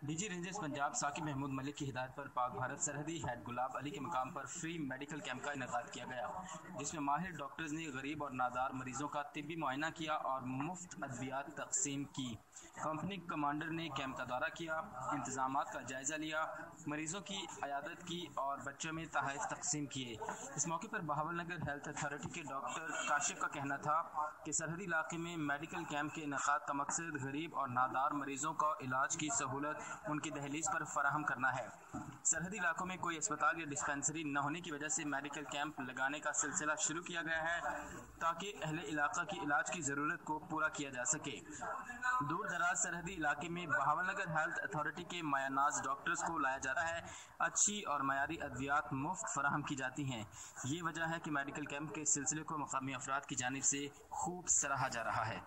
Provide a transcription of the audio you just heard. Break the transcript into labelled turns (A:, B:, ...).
A: D G Rangers Punjab Saqib Mahmood Malik کی ہدایت پر پاک بھارت سرحدی ہیڈ گلاب علی کے مقام پر فری میڈیکل کیمپ کا انعقاد کیا گیا، جس میں ماہر ڈاکٹرز نے غریب اور نادار مریضوں کا طبی معائنہ کیا اور مفت ادویات تقسیم کی۔ کمپنی کمانڈر نے کیمپ کا دورہ کیا، انتظامات کا جائزہ لیا، مریضوں کی عیادت کی اور بچوں میں تحائف تقسیم کیے۔ اس موقع پر بہاول نگر ہیلتھ اتھارٹی کے ڈاکٹر کاشف کا کہنا تھا کہ سرحدی علاقے میں میڈیکل کیمپ کے انعقاد کا مقصد غریب اور نادار مریضوں کو علاج کی سہولت ان کی دہلیز پر فراہم کرنا ہے۔ سرحدی علاقوں میں کوئی اسپتال یا ڈسپنسری نہ ہونے کی وجہ سے میڈیکل کیمپ لگانے کا سلسلہ شروع کیا گیا ہے تاکہ اہل علاقہ کی علاج کی ضرورت کو پورا کیا جا سکے۔ دور دراز سرحدی علاقے میں بہاول نگر ہیلتھ اتھارٹی کے مایہ ناز ڈاکٹرز کو لایا جاتا ہے، اچھی اور معیاری ادویات مفت فراہم کی جاتی ہیں۔ یہ وجہ ہے کہ میڈیکل کیمپ کے سلسلے کو مقامی افراد کی جانب سے خوب سراہا جا رہا ہے۔